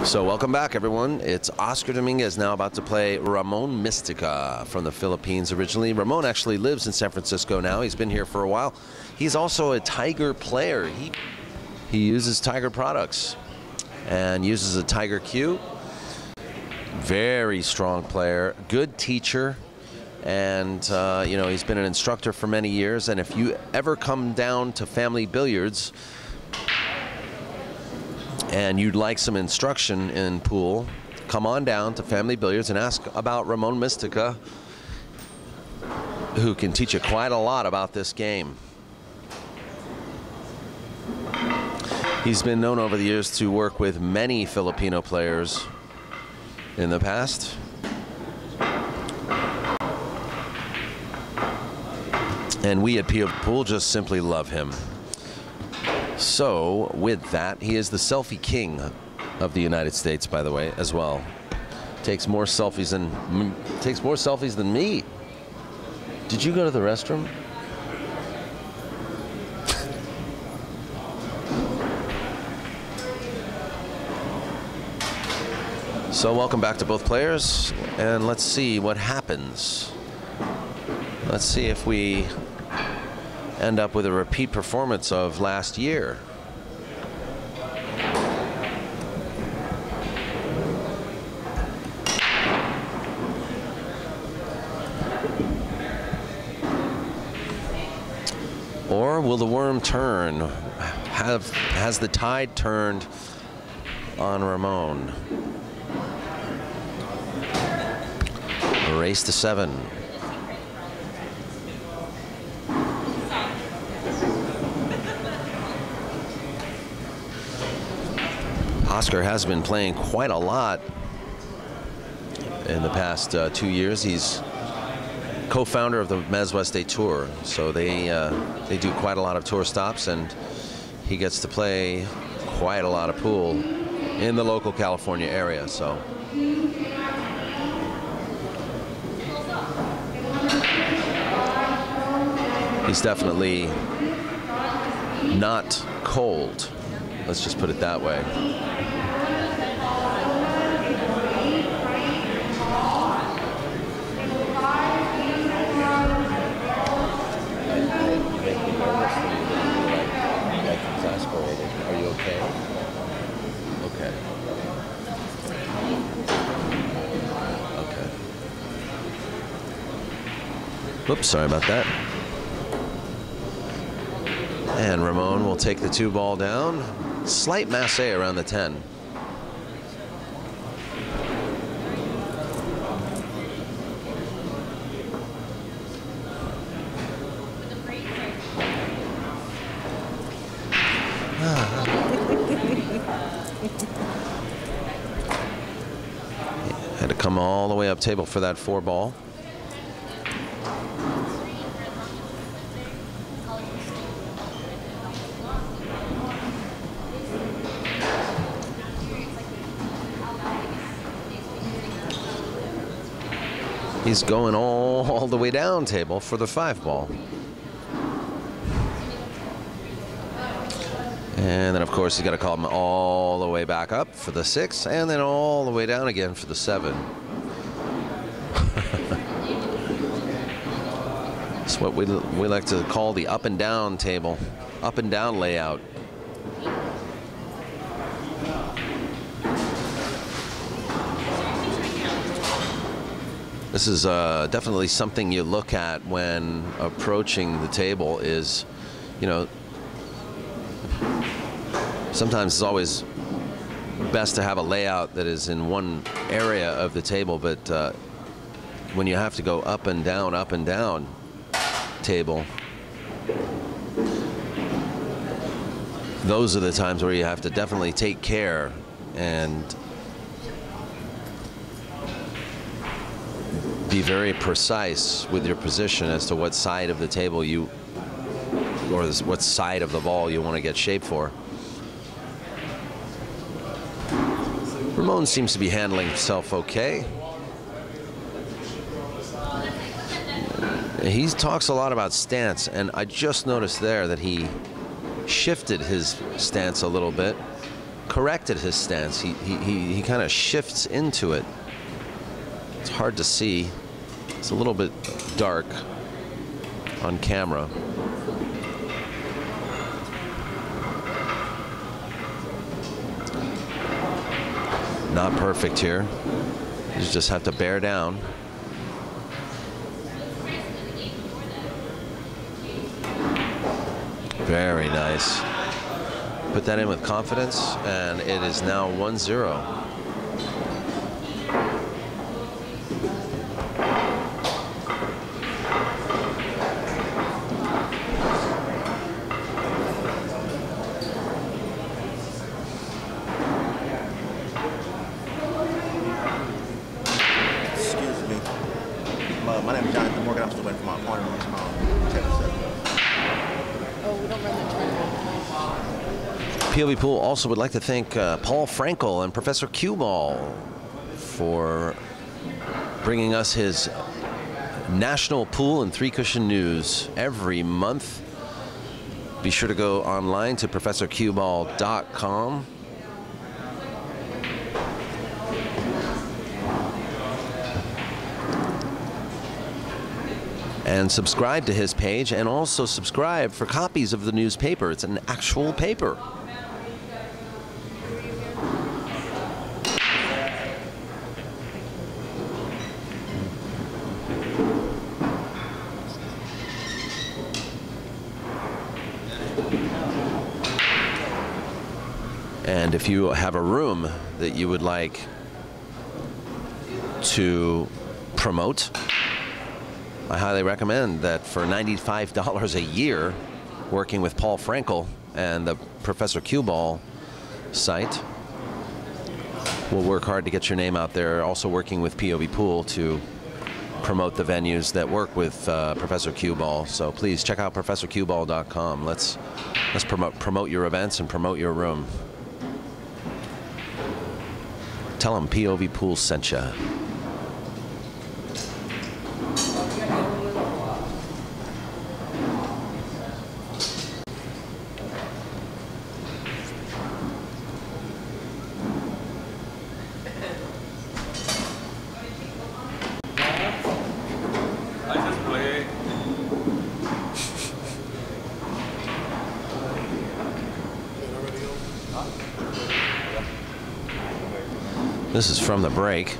So welcome back, everyone. It's Oscar Dominguez now about to play Ramon Mistica from the Philippines originally. Ramon actually lives in San Francisco now. He's been here for a while. He's also a Tiger player. He uses Tiger products and uses a Tiger cue. Very strong player, good teacher, and you know, he's been an instructor for many years. And if you ever come down to Family Billiards and you'd like some instruction in pool, come on down to Family Billiards and ask about Ramon Mistica, who can teach you quite a lot about this game. He's been known over the years to work with many Filipino players in the past. And we at POVPOOL just simply love him. So with that, he is the selfie king of the United States, by the way, as well. Takes more selfies than me. Did you go to the restroom? So welcome back to both players, and let's see what happens. Let's see if we end up with a repeat performance of last year. Or will the worm turn? Has the tide turned on Ramon? A race to 7. Oscar has been playing quite a lot in the past 2 years. He's co-founder of the Mez West Day Tour, so they do quite a lot of tour stops, and he gets to play quite a lot of pool in the local California area. So he's definitely not cold. Let's just put it that way. Exasperated. Are you okay? Okay. Okay. Whoops, sorry about that. And Ramon will take the 2-ball down. Slight masse around the 10. Had to come all the way up table for that 4-ball. He's going all the way down table for the 5-ball. And then, of course, he's got to call him all the way back up for the 6, and then all the way down again for the 7. It's what we like to call the up and down table, up and down layout. This is definitely something you look at when approaching the table is, you know, sometimes it's always best to have a layout that is in one area of the table, but when you have to go up and down table, those are the times where you have to definitely take care and be very precise with your position as to what side of the table or what side of the ball you want to get shaped for. Ramon seems to be handling himself okay. He talks a lot about stance, and I just noticed there that he shifted his stance a little bit corrected his stance. He kind of shifts into it. It's hard to see. It's a little bit dark on camera. Not perfect here. You just have to bear down. Very nice. Put that in with confidence, and it is now 1-0. POVPOOL also would like to thank Paul Frankel and Professor Cue Ball for bringing us his national pool and three-cushion news every month. Be sure to go online to ProfessorCueBall.com. And subscribe to his page, and also subscribe for copies of the newspaper. It's an actual paper. And if you have a room that you would like to promote, I highly recommend that for $95 a year, working with Paul Frankel and the Professor Cue Ball site, we'll work hard to get your name out there. Also working with POVPOOL to promote the venues that work with Professor Cue Ball. So please check out ProfessorCueBall.com. Let's promote your events and promote your room. Tell them POVPOOL sent you. This is from the break.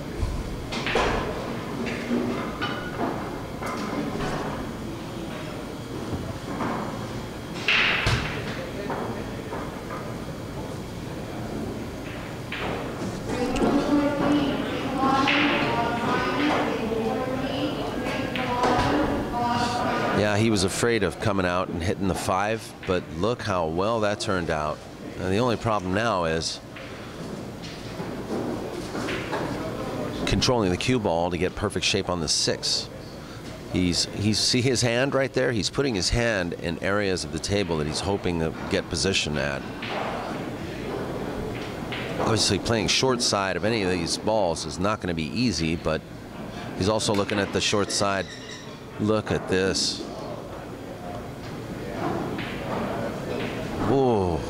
Yeah, he was afraid of coming out and hitting the 5, but look how well that turned out. And the only problem now is controlling the cue ball to get perfect shape on the 6. See his hand right there? He's putting his hand in areas of the table that he's hoping to get position at. Obviously, playing short side of any of these balls is not going to be easy, but he's also looking at the short side. Look at this. Whoa.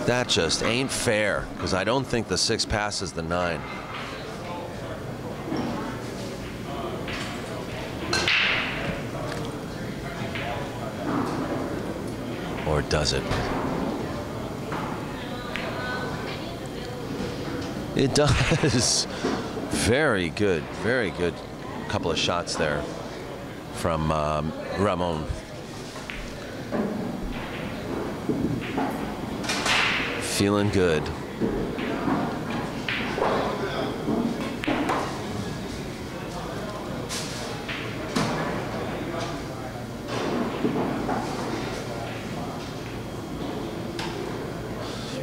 That just ain't fair, because I don't think the 6 passes the 9. Or does it? It does. Very good couple of shots there from Ramon. Feeling good.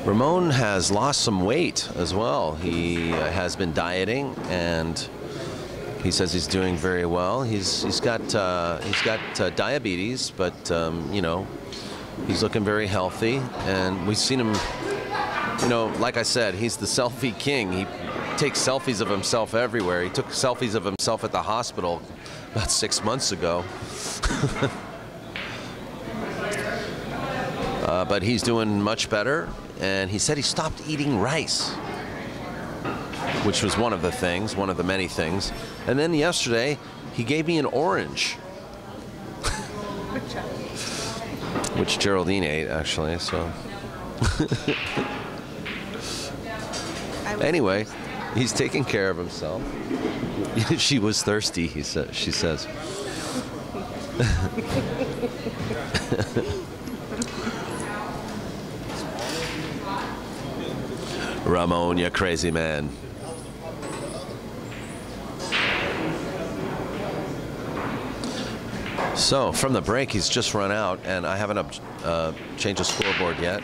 Ramon has lost some weight as well. He has been dieting, and he says he's doing very well. He's got diabetes, but you know, he's looking very healthy, and we've seen him. You know, like I said, he's the selfie king. He takes selfies of himself everywhere. He took selfies of himself at the hospital about 6 months ago. But he's doing much better, and he said he stopped eating rice, which was one of the many things. And then yesterday, he gave me an orange, which Geraldine ate, actually, so. Anyway, he's taking care of himself. She was thirsty, she says. Ramon, you crazy man. So, from the break, he's just run out, and I haven't changed the scoreboard yet.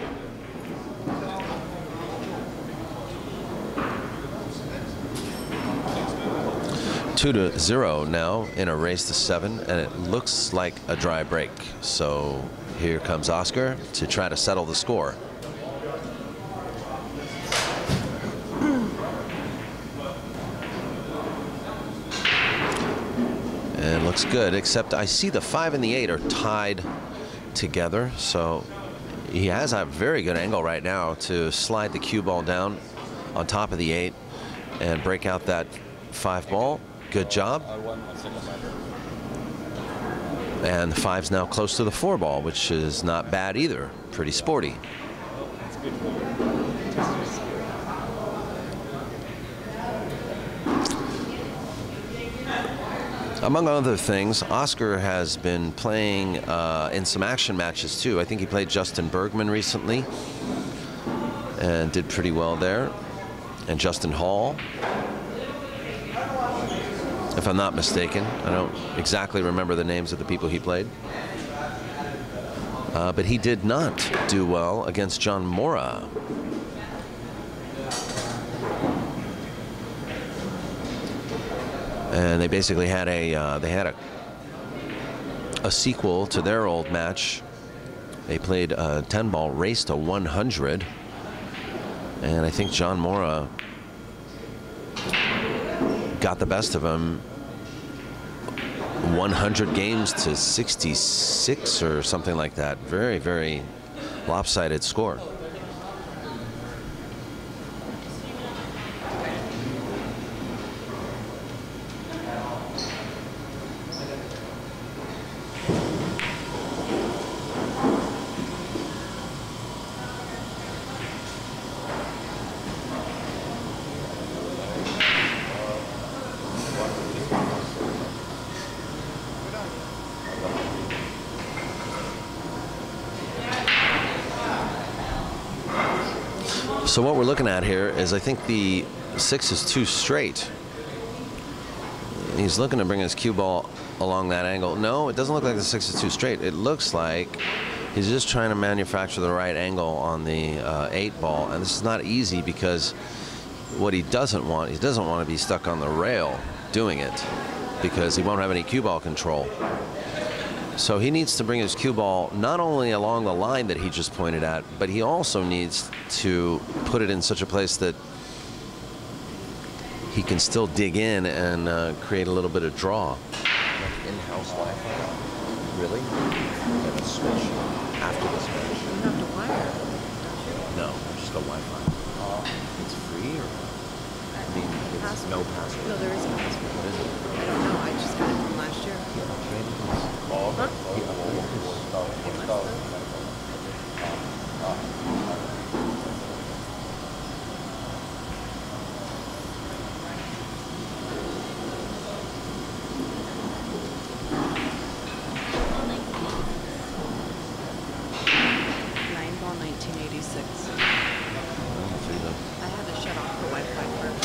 Two to 0 now in a race to 7, and it looks like a dry break. So here comes Oscar to try to settle the score. And it looks good, except I see the 5 and the 8 are tied together. So he has a very good angle right now to slide the cue ball down on top of the 8 and break out that 5 ball. Good job. And the 5's now close to the 4 ball, which is not bad either. Pretty sporty. Among other things, Oscar has been playing in some action matches too. I think he played Justin Bergman recently and did pretty well there. And Justin Hall, if I'm not mistaken. I don't exactly remember the names of the people he played. But he did not do well against John Mora. And they basically had a sequel to their old match. They played a 10-ball race to 100. And I think John Mora got the best of him, 100 games to 66 or something like that. Very, very lopsided score. So what we're looking at here is, I think the 6 is too straight. He's looking to bring his cue ball along that angle. No, it doesn't look like the 6 is too straight. It looks like he's just trying to manufacture the right angle on the 8 ball. And this is not easy, because what he doesn't want to be stuck on the rail doing it, because he won't have any cue ball control. So he needs to bring his cue ball not only along the line that he just pointed at, but he also needs to put it in such a place that he can still dig in and create a little bit of draw. Like in-house Wi-Fi? Really? You have a switch after this match. You have to wire, don't you? No, just a Wi-Fi. It's free, or? I mean, it's no password. No, there is no password. What is it? I don't know. I just got it from last year. Huh? Ball 1986. I had to shut off the Wi-Fi first.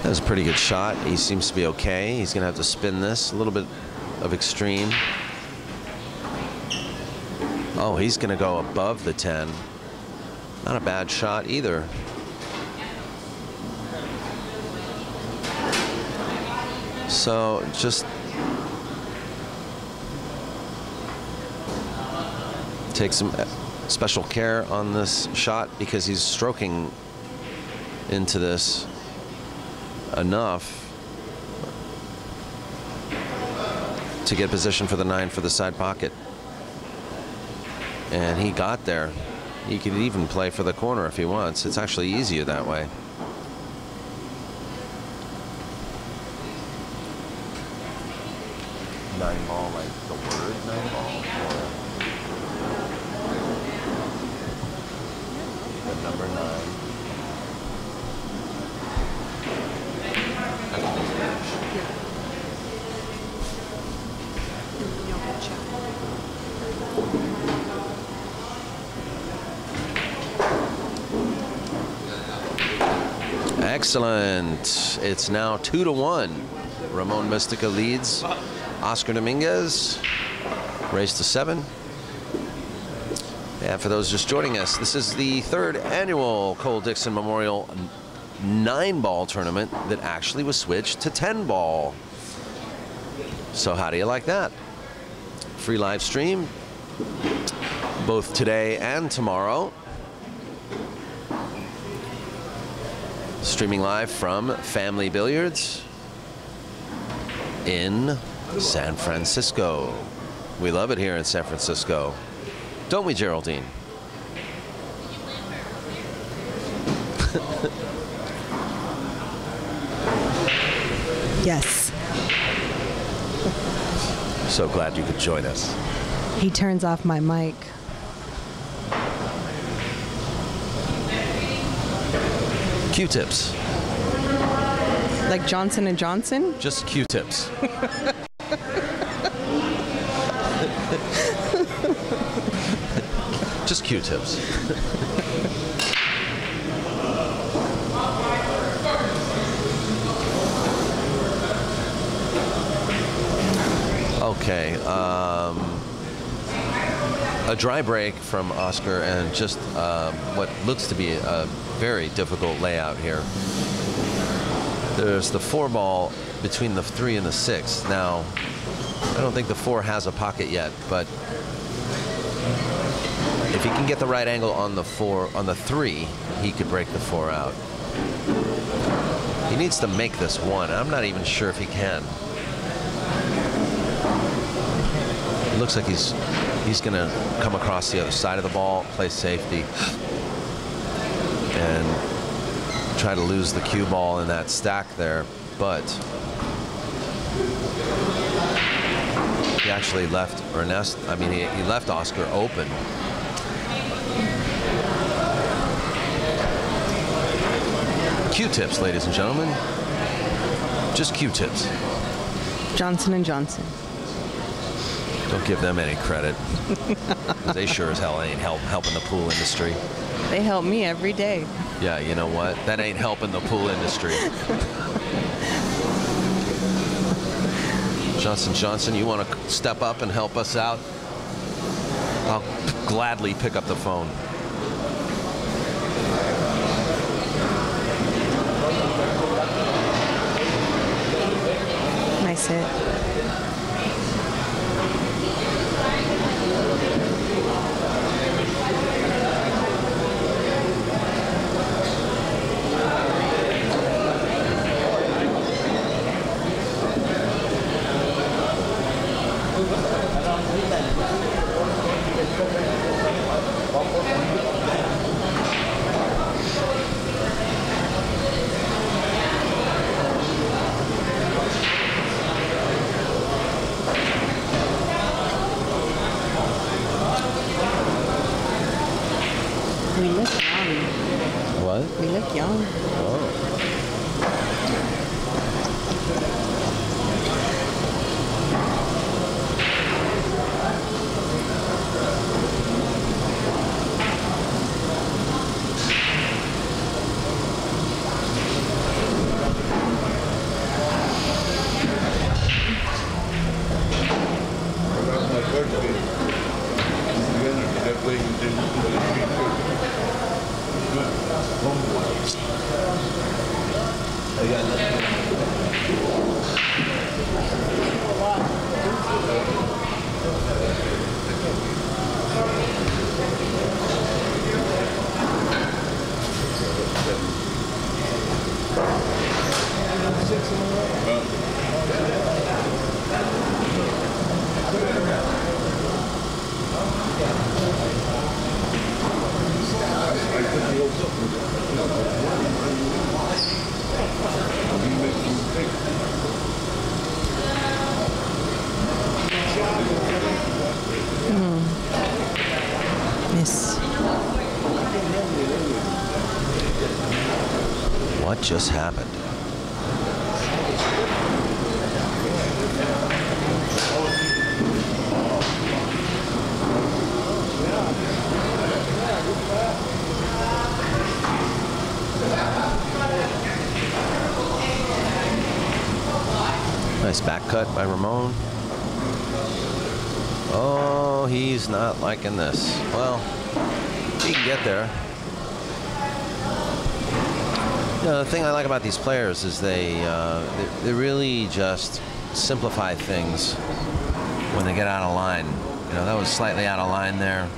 That was a pretty good shot. He seems to be okay. He's going to have to spin this. A little bit of extreme. Oh, he's going to go above the 10. Not a bad shot either. So just take some special care on this shot, because he's stroking into this enough to get position for the 9 for the side pocket. And he got there. He could even play for the corner if he wants. It's actually easier that way. Nine ball, like the word nine ball? Or the number 9. Excellent. It's now 2-1. Ramon Mistica leads Oscar Dominguez. Race to 7. And for those just joining us, this is the 3rd annual Cole Dickson Memorial 9-ball tournament that actually was switched to 10-ball. So how do you like that? Free live stream both today and tomorrow. Streaming live from Family Billiards in San Francisco. We love it here in San Francisco. Don't we, Geraldine? Yes. So glad you could join us. He turns off my mic. Q-tips. Like Johnson & Johnson? Just Q-tips. Just Q-tips. Okay. A dry break from Oscar and just what looks to be a very difficult layout here. There's the 4-ball between the 3 and the 6. Now, I don't think the 4 has a pocket yet, but if he can get the right angle on the 3, he could break the 4 out. He needs to make this 1. I'm not even sure if he can. It looks like he's going to come across the other side of the ball, play safety, and try to lose the cue ball in that stack there. But he actually left Ernest. I mean, he left Oscar open. Q-tips, ladies and gentlemen. Just Q-tips. Johnson & Johnson. Don't give them any credit. They sure as hell ain't helping the pool industry. They help me every day. Yeah, you know what? That ain't helping the pool industry. Johnson & Johnson, you want to step up and help us out? I'll gladly pick up the phone. Nice hit. We look young. What? We look young. Oh. Miss. What just happened? Nice back cut by Ramon. Oh, he's not liking this. Well, he can get there. You know, the thing I like about these players is they really just simplify things when they get out of line. You know, that was slightly out of line there,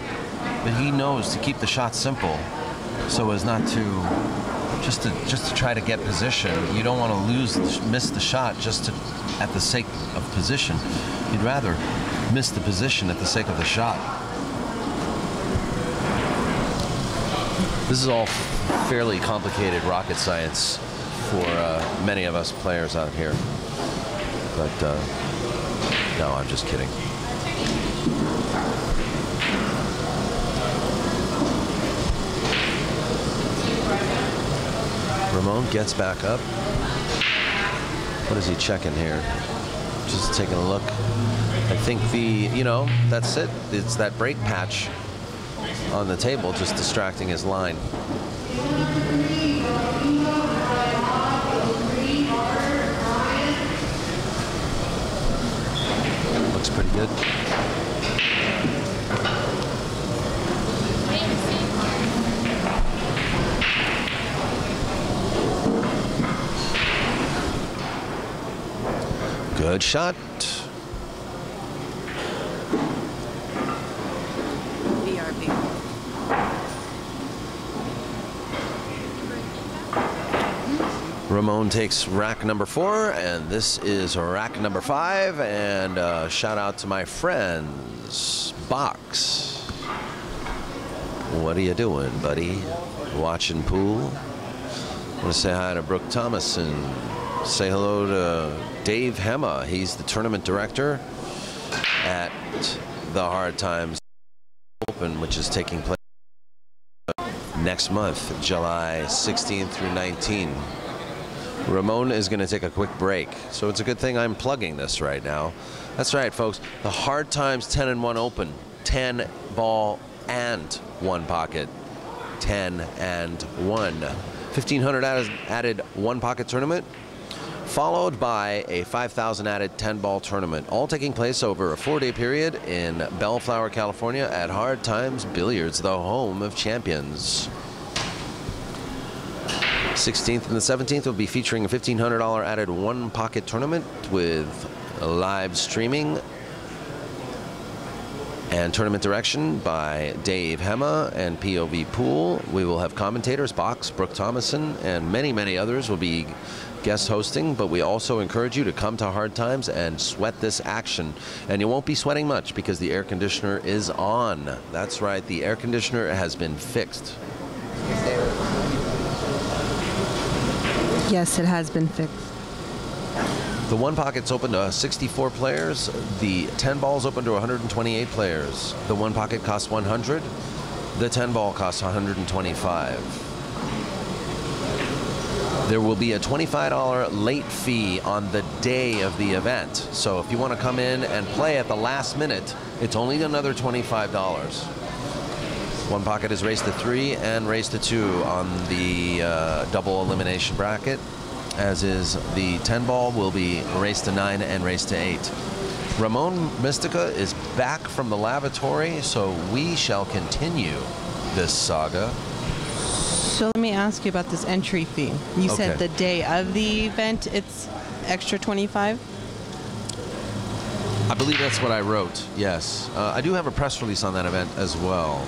but he knows to keep the shot simple, so as not to just to try to get position. You don't want to miss the shot just at the sake of position. You'd rather miss the position at the sake of the shot. This is all fairly complicated rocket science for many of us players out here. But no, I'm just kidding. Ramon gets back up. What is he checking here? Just taking a look. I think that's it. It's that brake patch on the table just distracting his line. Looks pretty good. Good shot. Ramon takes rack number 4, and this is rack number 5. And shout out to my friends, Box. What are you doing, buddy? Watching pool? I want to say hi to Brooke Thomas and say hello to Dave Hema. He's the tournament director at the Hard Times Open, which is taking place next month, July 16th through 19th. Ramon is going to take a quick break, so it's a good thing I'm plugging this right now. That's right, folks. The Hard Times 10-1 Open, 10 ball and 1 pocket, 10 and 1. 1,500 added 1 pocket tournament, followed by a 5,000 added 10 ball tournament, all taking place over a 4-day period in Bellflower, California, at Hard Times Billiards, the home of champions. 16th and the 17th will be featuring a $1,500 added 1 pocket tournament with live streaming and tournament direction by Dave Hema and POVPOOL. We will have commentators, Box, Brooke Thomason, and many, many others will be guest hosting, but we also encourage you to come to Hard Times and sweat this action. And you won't be sweating much because the air conditioner is on. That's right, the air conditioner has been fixed. Yes, it has been fixed. The 1 pocket's open to 64 players. The 10 ball's open to 128 players. The 1 pocket costs 100. The 10 ball costs 125. There will be a $25 late fee on the day of the event. So if you want to come in and play at the last minute, it's only another $25. 1 pocket is raised to 3 and raised to 2 on the double elimination bracket, as is the 10 ball will be raised to 9 and raised to 8. Ramon Mistica is back from the lavatory, so we shall continue this saga. So let me ask you about this entry fee. You said the day of the event it's extra 25? I believe that's what I wrote, yes. I do have a press release on that event as well.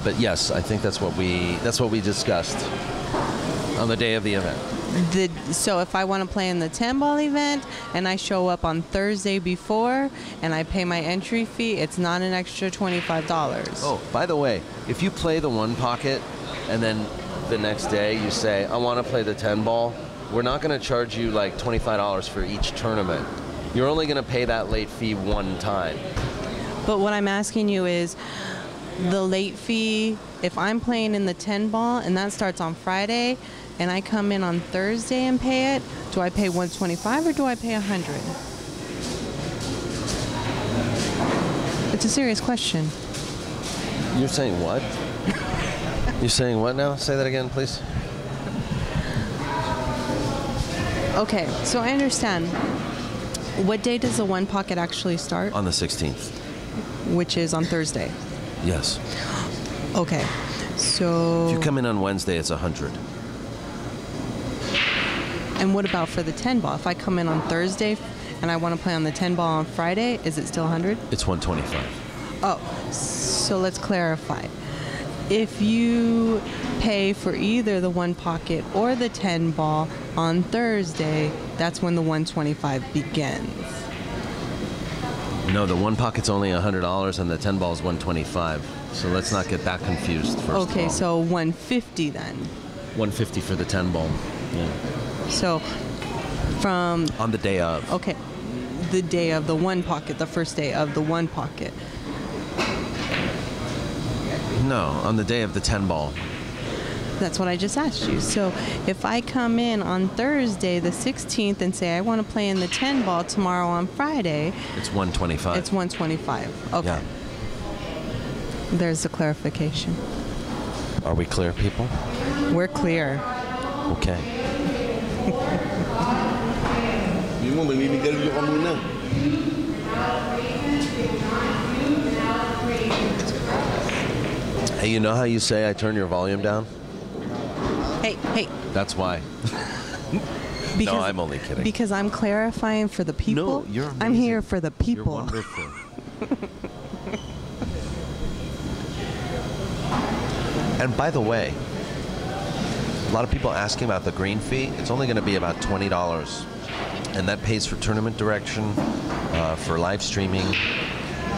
But yes, I think that's what we discussed on the day of the event. So if I want to play in the 10 ball event and I show up on Thursday before and I pay my entry fee, it's not an extra $25. Oh, by the way, if you play the 1 pocket and then the next day you say, I want to play the 10 ball, we're not going to charge you like $25 for each tournament. You're only going to pay that late fee 1 time. But what I'm asking you is the late fee, if I'm playing in the 10 ball and that starts on Friday and I come in on Thursday and pay it, do I pay 125 or do I pay 100? It's a serious question. You're saying what? You're saying what now? Say that again, please. Okay, so I understand. What day does the one pocket actually start? On the 16th. Which is on Thursday. Yes. Okay, so... If you come in on Wednesday, it's 100. And what about for the 10 ball? If I come in on Thursday and I want to play on the 10 ball on Friday, is it still 100? It's 125. Oh, so let's clarify. If you pay for either the one pocket or the 10 ball on Thursday, that's when the 125 begins. No, the one pocket's only $100 and the 10 ball is 125. So let's not get that confused first of Okay, all. so 150 then. 150 for the 10 ball. Yeah. So from... On the day of. Okay, the day of the one pocket, the first day of the one pocket. No, on the day of the 10 ball. That's what I just asked you. So if I come in on Thursday, the 16th, and say I want to play in the 10 ball tomorrow on Friday, It's 125. it's 125. Okay. Yeah. There's the clarification. Are we clear, people? We're clear. Okay. Yung mo, mamimigay ka muna. Hey, you know how you say I turn your volume down? Hey. That's why. Because, No, I'm only kidding. Because I'm clarifying for the people. No, you're amazing. I'm here for the You're people. wonderful. And by the way, a lot of people asking about the green fee. It's only going to be about $20, and that pays for tournament direction, for live streaming,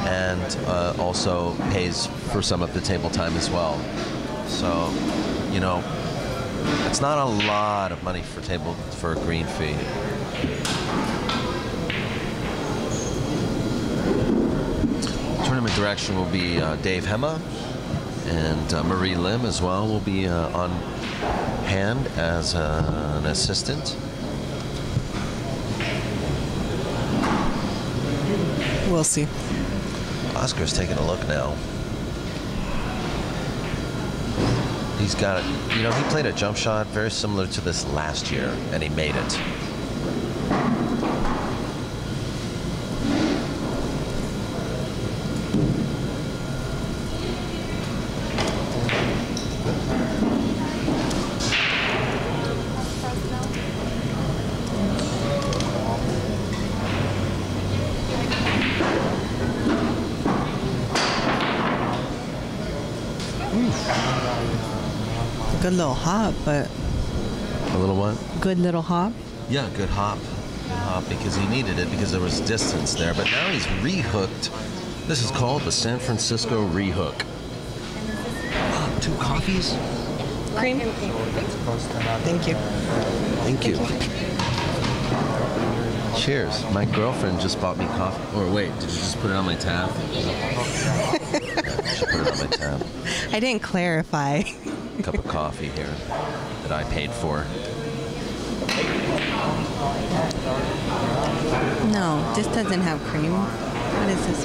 and also pays for some of the table time as well. So, you know, it's not a lot of money for a green fee. Tournament direction will be Dave Hema, and Marie Lim as well will be on hand as an assistant. We'll see. Oscar's taking a look now. He's got, you know, he played a jump shot very similar to this last year, and he made it. Good little hop, but A little what? good little hop. Yeah, good hop. Good hop because he needed it because there was distance there. But now he's rehooked. This is called the San Francisco rehook. 2 coffees? Cream. Thank you. Thank you. Cheers. My girlfriend just bought me coffee. Or wait, did you just put it on my tab? She put it on my tab. I didn't clarify. Cup of coffee here that I paid for. No, this doesn't have cream. What is this?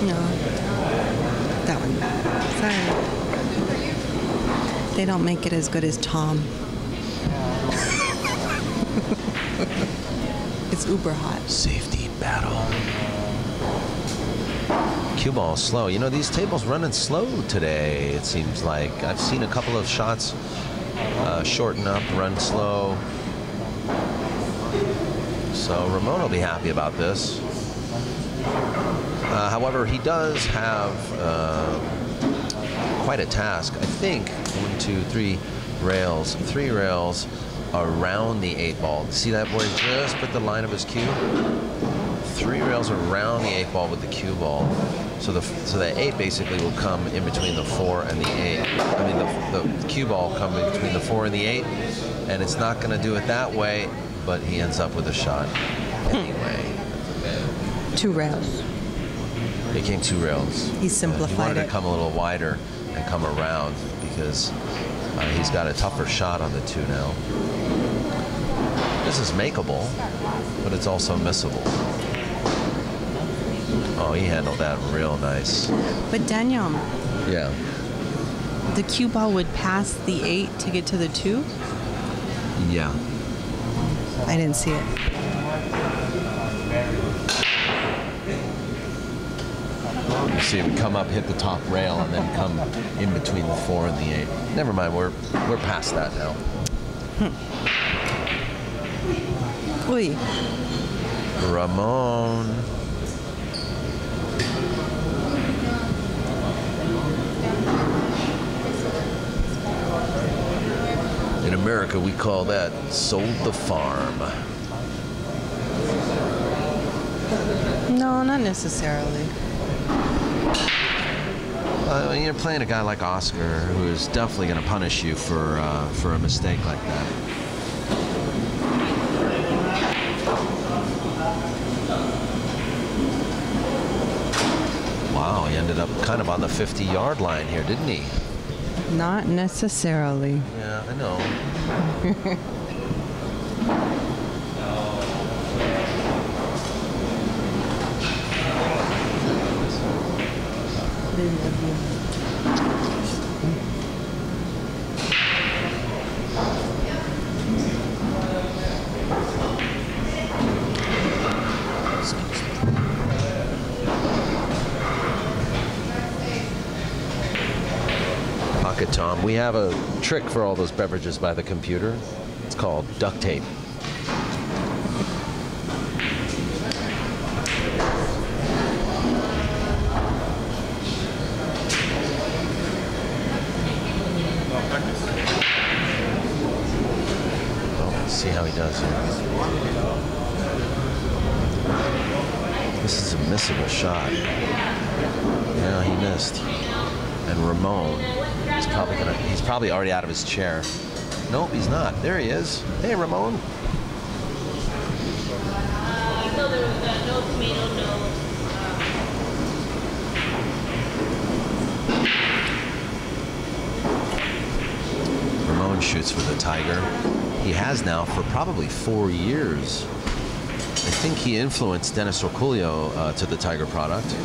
No. That one. Sorry. They don't make it as good as Tom. It's uber hot. Safety battle. Cue ball slow. You know, these tables running slow today, it seems like. I've seen a couple of shots shorten up, run slow. So Ramon will be happy about this. However, he does have quite a task. I think 1, 2, 3 rails. 3 rails around the 8 ball. See that boy just put the line of his cue? 3 rails around the 8 ball with the cue ball. So the 8 basically will come in between the 4 and the 8. I mean, the cue ball come in between the 4 and the 8, and it's not going to do it that way, but he ends up with a shot anyway. 2 rails. Making 2 rails. He simplified he wanted it. to come a little wider and come around because he's got a tougher shot on the 2 now. This is makeable, but it's also missable. Oh, he handled that real nice. But Daniel, Yeah. the cue ball would pass the 8 to get to the 2? Yeah. I didn't see it. You see him come up, hit the top rail, and then come in between the 4 and the 8. Never mind, we're past that now. Uy. Ramon. In America, we call that sold the farm. No, not necessarily. You're playing a guy like Oscar, who is definitely going to punish you for a mistake like that. Wow, he ended up kind of on the 50-yard line here, didn't he? Not necessarily. Yeah, I know. Pocket Tom. We have a trick for all those beverages by the computer. It's called duct tape. Let's see how he does here. This is a missable shot. Yeah, he missed. And Ramon is he's probably already out of his chair. Nope, he's not. There he is. Hey, Ramon. You know there was no tomato, Ramon shoots for the Tiger. He has now for probably 4 years. I think he influenced Dennis Orculio to the Tiger product.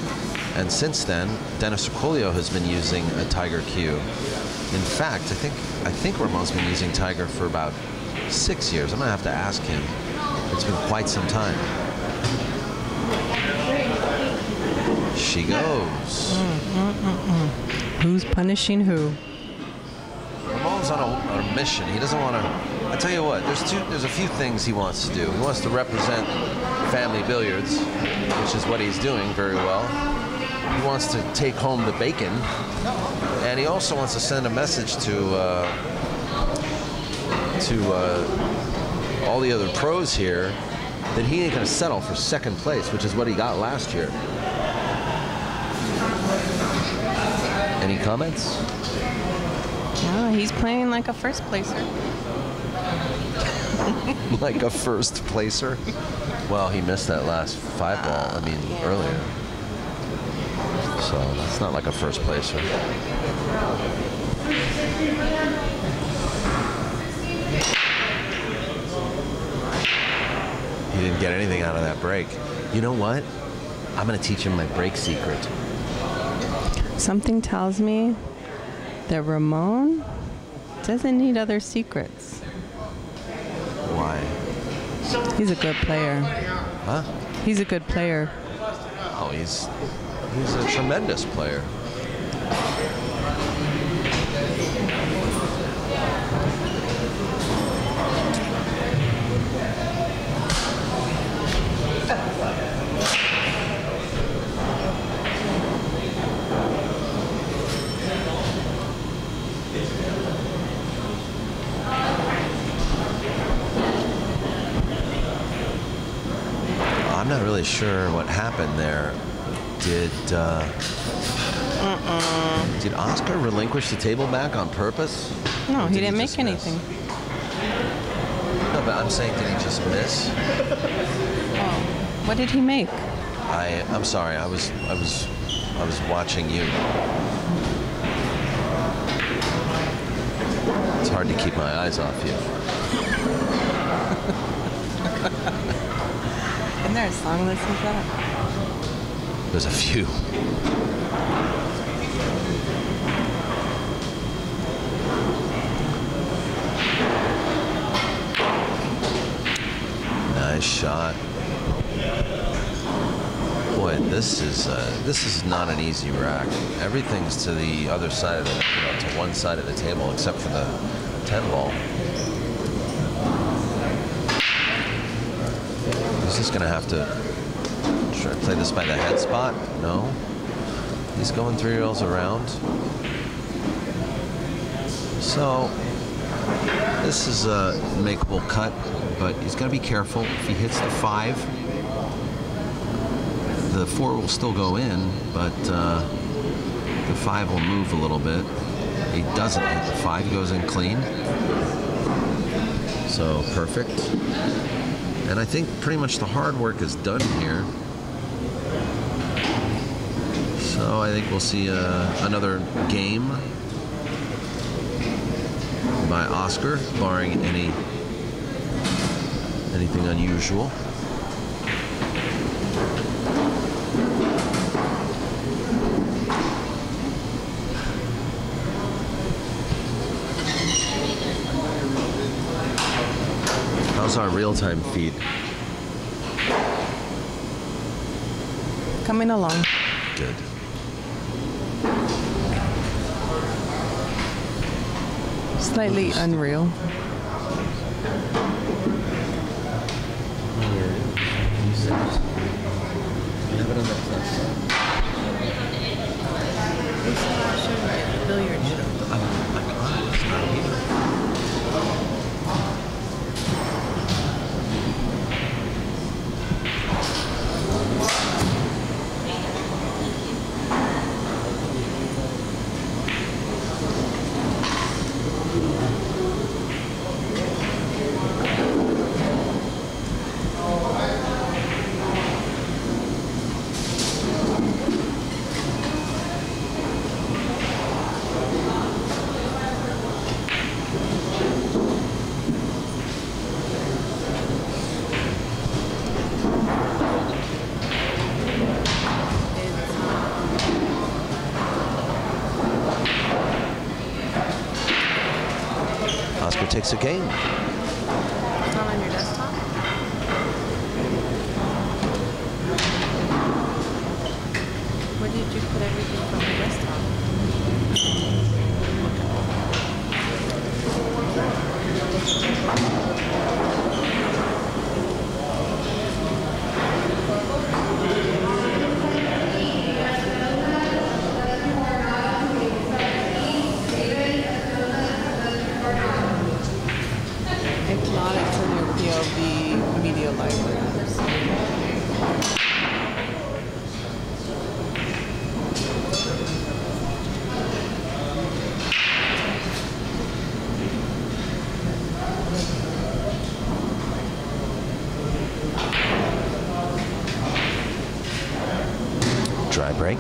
And since then, Dennis Orculio has been using a Tiger cue. In fact, I think Ramon's been using Tiger for about 6 years. I'm gonna have to ask him. It's been quite some time. She goes. Who's punishing who? Ramon's on a mission. He doesn't want to. I tell you what. There's a few things he wants to do. He wants to represent family billiards, which is what he's doing very well. He wants to take home the bacon, and he also wants to send a message to all the other pros here that he ain't going to settle for second place, which is what he got last year. Any comments? No, he's playing like a first placer. Like a first placer? Well, he missed that last 5 ball, earlier. So that's not like a first placer. He didn't get anything out of that break. You know what? I'm going to teach him my break secret. Something tells me that Ramon doesn't need other secrets. Why? He's a good player. Huh? He's a good player. Oh, he's a tremendous player. I'm not really sure what happened there. Did Oscar relinquish the table back on purpose? No, Or he did didn't make just miss? anything. No, but I'm saying, did he just miss? What did he make? I'm sorry. I was watching you. It's hard to keep my eyes off you. Isn't there a song that says that? There's a few. Nice shot. Boy, this is not an easy rack. Everything's to the other side of the, to one side of the table except for the 10 ball. He's just gonna have to try to play this by the head spot. No, he's going 3 rails around. So this is a makeable cut, but he's got to be careful. If he hits the 5, the 4 will still go in, but the 5 will move a little bit. He doesn't hit the 5, he goes in clean. So perfect. And I think pretty much the hard work is done here. So I think we'll see another game by Oscar, barring anything unusual. How's our real-time feed? Coming along. Good. Slightly unreal. Billiards show. Oscar takes a game. It's not on your desktop? Where did you put everything from your desktop? If not, it's in your POV media library. Dry break.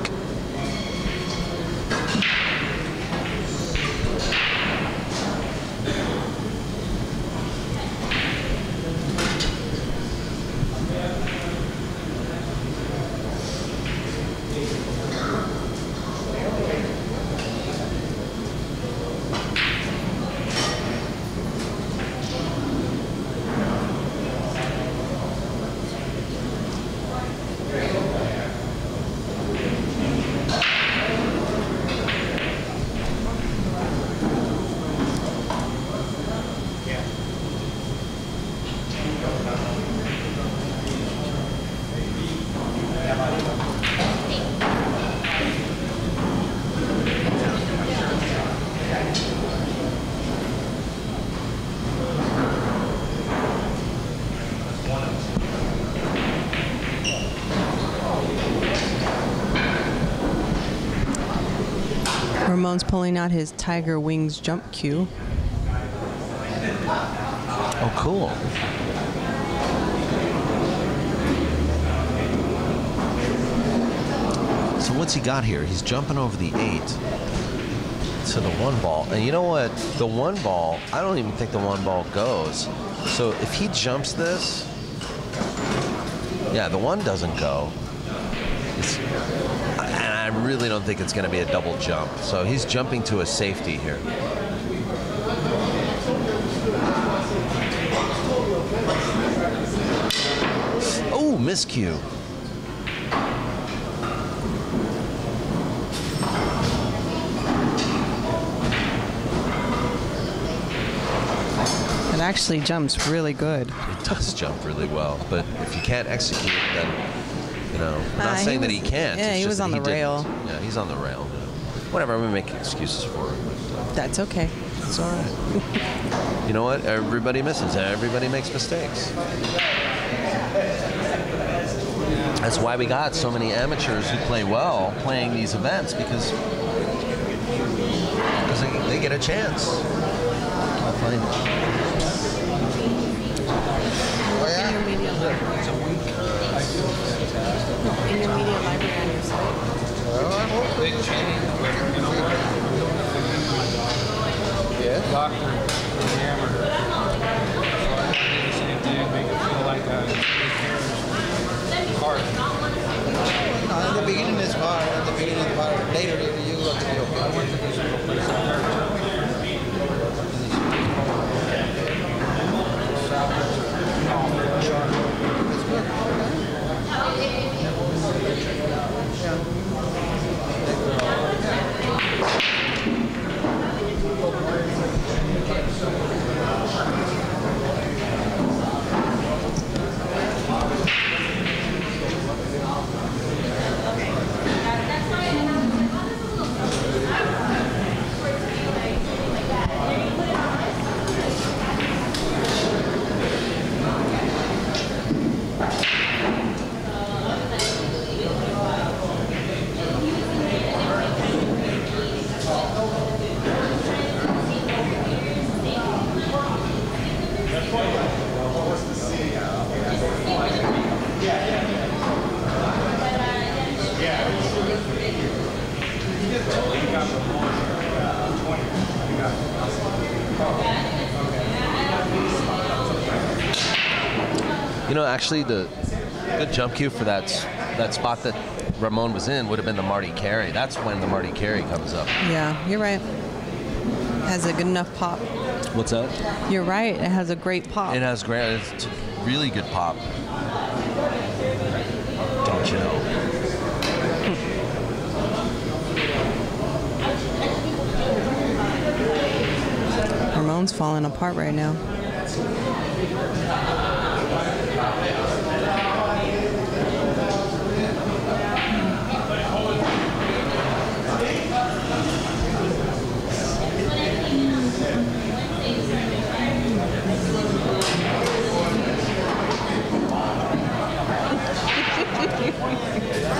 Ramon's pulling out his Tiger Wings jump cue. Oh, cool. So what's he got here? He's jumping over the 8 to the 1 ball. And you know what? The 1 ball, I don't even think the 1 ball goes. So if he jumps this, yeah, the 1 doesn't go. And I really don't think it's going to be a double jump. So he's jumping to a safety here. Oh, miscue. It actually jumps really good. It does jump really well, but if you can't execute, then, you know, I'm not saying that he can't. Yeah, it's he just was that on the rail. didn't. Yeah, he's on the rail. Whatever, I'm going to make excuses for him. That's okay. It's all right. You know what? Everybody misses. Everybody makes mistakes. That's why we got so many amateurs who play well playing these events, because they get a chance. I'll find it. Intermediate library. Intermediate library on your site. Yeah. Doctor, hammer. Same thing, make it feel like a hard. No, in the beginning it's hard. At the beginning it's hard. Later you got to be okay. I went to this little place out there. You know, actually, the good jump cue for that spot that Ramon was in would have been the Marty carry. That's when the Marty carry comes up. Yeah, you're right. Has a good enough pop. What's that? You're right. It has a great pop. It has great. It's a really good pop. Don't you know? Ramon's falling apart right now.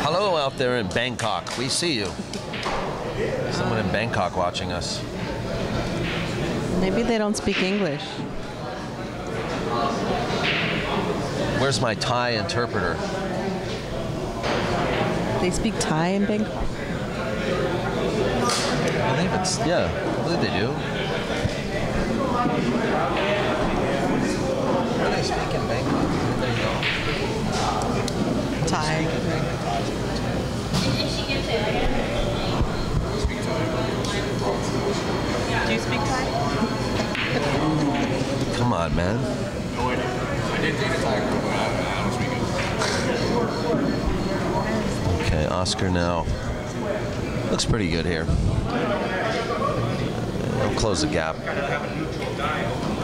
Hello out there in Bangkok. We see you. Someone in Bangkok watching us. Maybe they don't speak English. Where's my Thai interpreter? They speak Thai in Bangkok? I believe it's, yeah, I believe they do. What do they speak in Bangkok? Thai. Do you speak Thai? Come on, man. I did take a tiger, but I don't speak it. Okay, Oscar now. Looks pretty good here. He'll close the gap.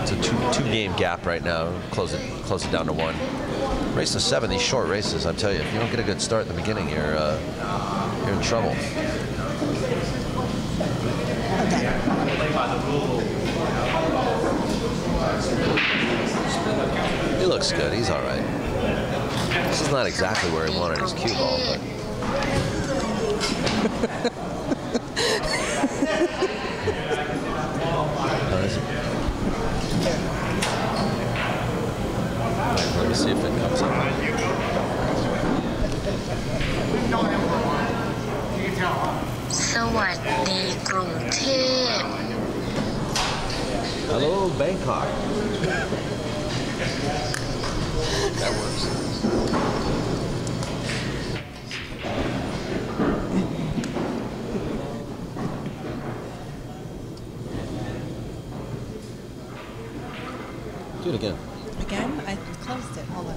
It's a two-game gap right now. Close it down to 1. Race to 7. These short races, I tell you, if you don't get a good start in the beginning, you're in trouble. He looks good. He's all right. This is not exactly where he wanted his cue ball, but. Let me see if it comes up. Bangkok. That works. Do it again. Again? I closed it. Hold on.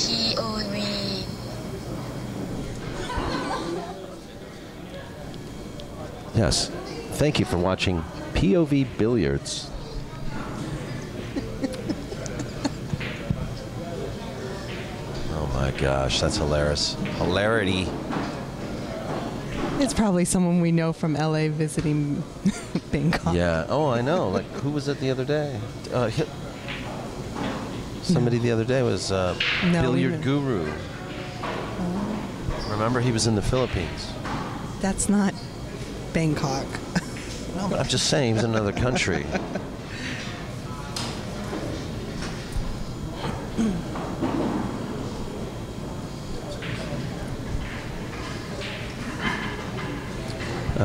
POV Yes. Thank you for watching POV Billiards. Oh my gosh, that's hilarious. Hilarity. It's probably someone we know from LA visiting Bangkok. Yeah. Oh, I know. Like, who was it the other day? Somebody the other day was Billiard Guru. Remember, he was in the Philippines. That's not Bangkok. No, but I'm just saying he was in another country.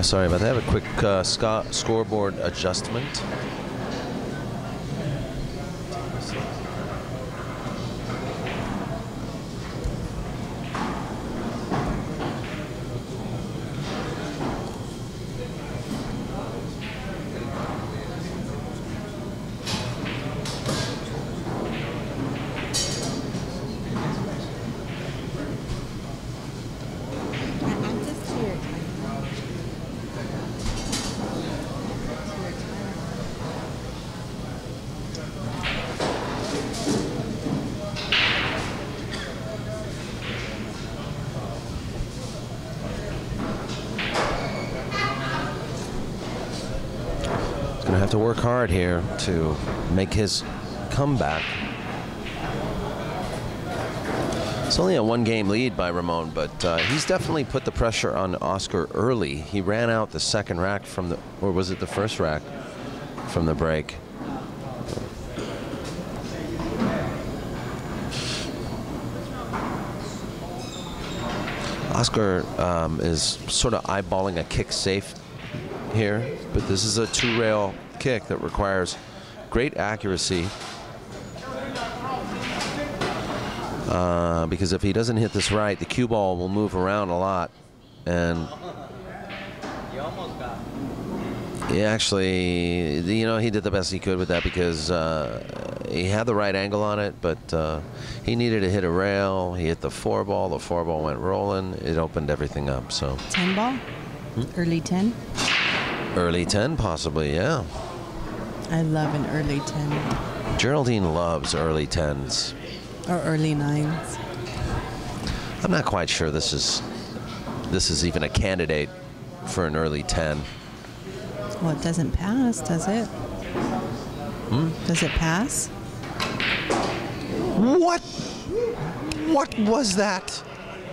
Sorry about that. I have a quick scoreboard adjustment. Gonna have to work hard here to make his comeback. It's only a one-game lead by Ramon, but he's definitely put the pressure on Oscar early. He ran out the second rack from the, or was it the first rack from the break? Oscar is sort of eyeballing a kick safe here, but this is a two-rail kick that requires great accuracy, because if he doesn't hit this right, the cue ball will move around a lot, and he actually, you know, he did the best he could with that because he had the right angle on it, but he needed to hit a rail. He hit the four ball. The four ball went rolling. It opened everything up. So 10 ball? Early 10? Early 10, possibly, yeah. I love an early 10. Geraldine loves early 10s. Or early 9s. I'm not quite sure this is even a candidate for an early 10. Well, it doesn't pass, does it? Does it pass? What? What was that?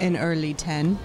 An early 10.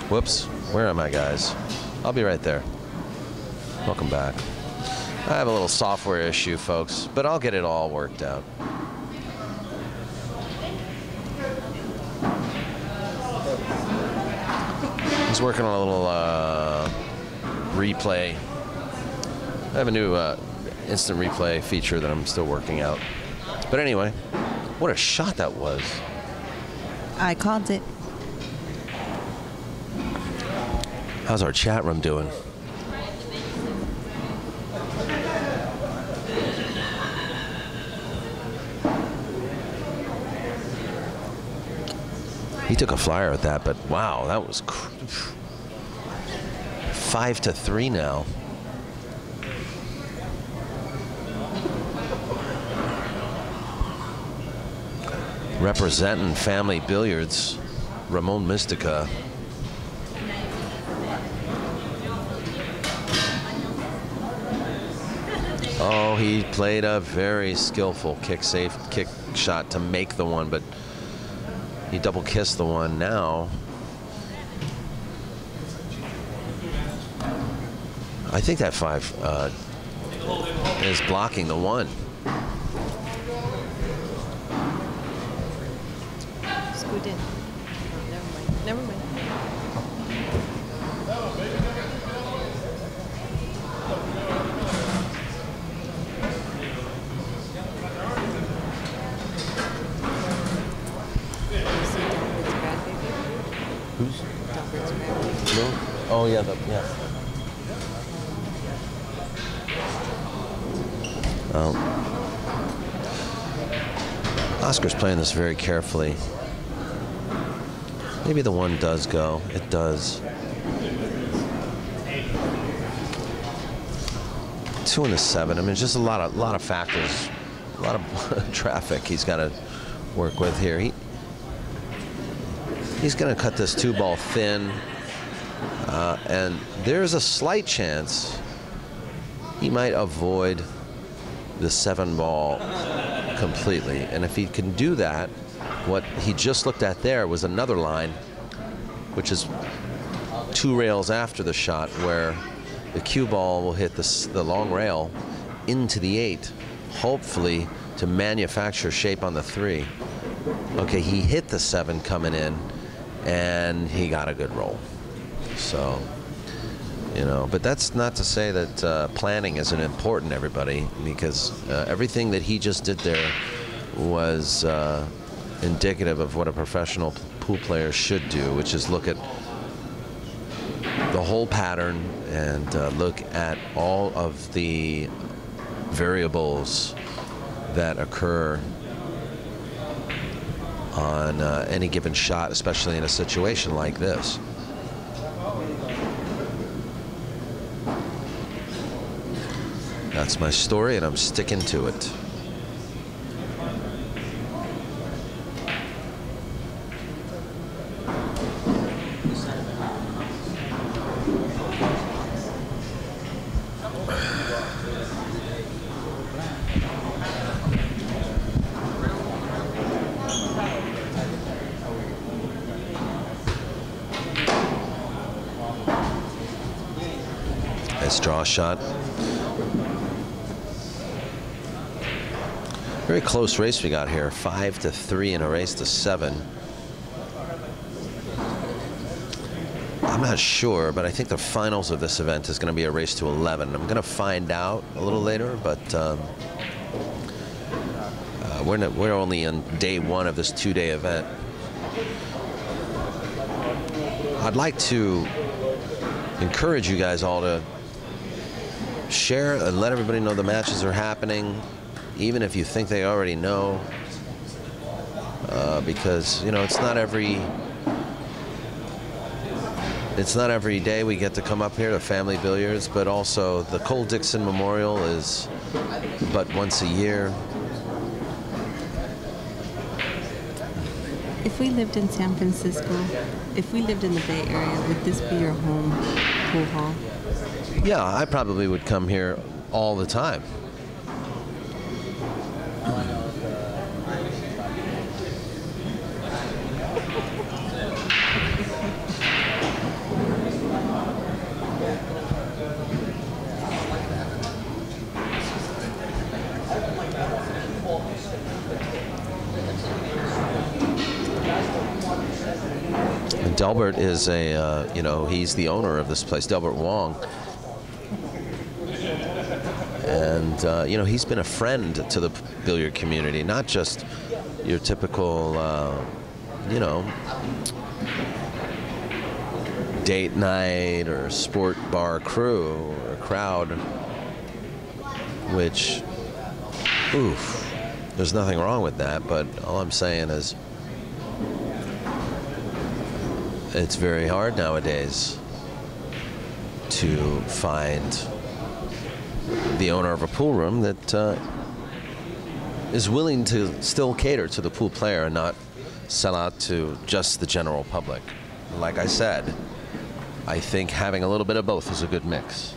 Whoops. Where am I, guys? I'll be right there. Welcome back. I have a little software issue, folks, but I'll get it all worked out. was working on a little replay. I have a new instant replay feature that I'm still working out. But anyway, what a shot that was. I called it. How's our chat room doing? He took a flyer at that, but wow, that was 5-3 now. Representing family billiards, Ramon Mistica. Oh, he played a very skillful kick shot to make the one, but he double kissed the one now. I think that 5 is blocking the one. Scoot in. Oh, never mind. Never mind. Who's? No? Oh yeah, yeah. Oscar's playing this very carefully. Maybe the one does go. It does. 2 and a 7. I mean, just a lot of factors, a lot of traffic he's got to work with here. He's going to cut this 2-ball thin, and there's a slight chance he might avoid the 7-ball completely. And if he can do that, what he just looked at there was another line, which is 2 rails after the shot, where the cue ball will hit the long rail into the 8, hopefully to manufacture shape on the 3. Okay, he hit the 7 coming in, and he got a good roll. So, you know, but that's not to say that planning isn't important, everybody, because everything that he just did there was indicative of what a professional pool player should do, which is look at the whole pattern and look at all of the variables that occur on any given shot, especially in a situation like this. That's my story, and I'm sticking to it. Nice draw shot. Very close race we got here. 5-3 in a race to 7. I'm not sure, but I think the finals of this event is going to be a race to 11. I'm going to find out a little later, but we're only on day 1 of this 2-day event. I'd like to encourage you guys all to share and let everybody know the matches are happening, even if you think they already know, because, you know, it's not every day we get to come up here to Family Billiards, but also the Cole Dickson Memorial is but once a year. If we lived in San Francisco, if we lived in the Bay Area, would this be your home pool hall? Yeah, I probably would come here all the time. Delbert is a, you know, he's the owner of this place, Delbert Wong. And, you know, he's been a friend to the billiard community, not just your typical, you know, date night or sport bar crew or crowd, which, oof, there's nothing wrong with that, but all I'm saying is it's very hard nowadays to find the owner of a pool room that is willing to still cater to the pool player and not sell out to just the general public. Like I said, I think having a little bit of both is a good mix.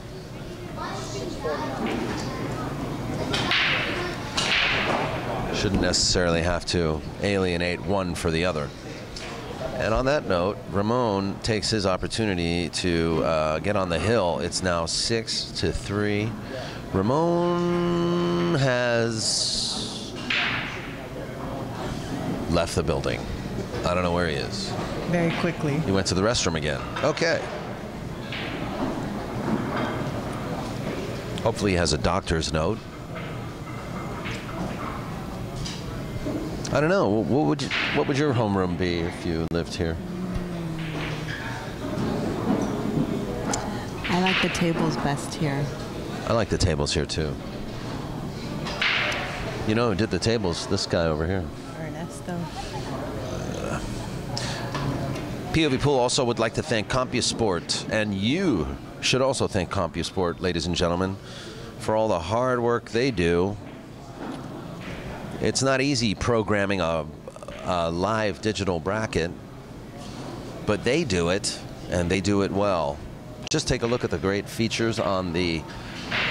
Shouldn't necessarily have to alienate one for the other. And on that note, Ramon takes his opportunity to get on the hill. It's now 6-3. Ramon has left the building. I don't know where he is. Very quickly. He went to the restroom again. Okay. Hopefully he has a doctor's note. I don't know. What would your homeroom be if you lived here? I like the tables best here. I like the tables here too. You know who did the tables? This guy over here. Ernesto. POV Pool also would like to thank CompuSport, and you should also thank CompuSport, ladies and gentlemen, for all the hard work they do. It's not easy programming a live digital bracket, but they do it, and they do it well. Just take a look at the great features on the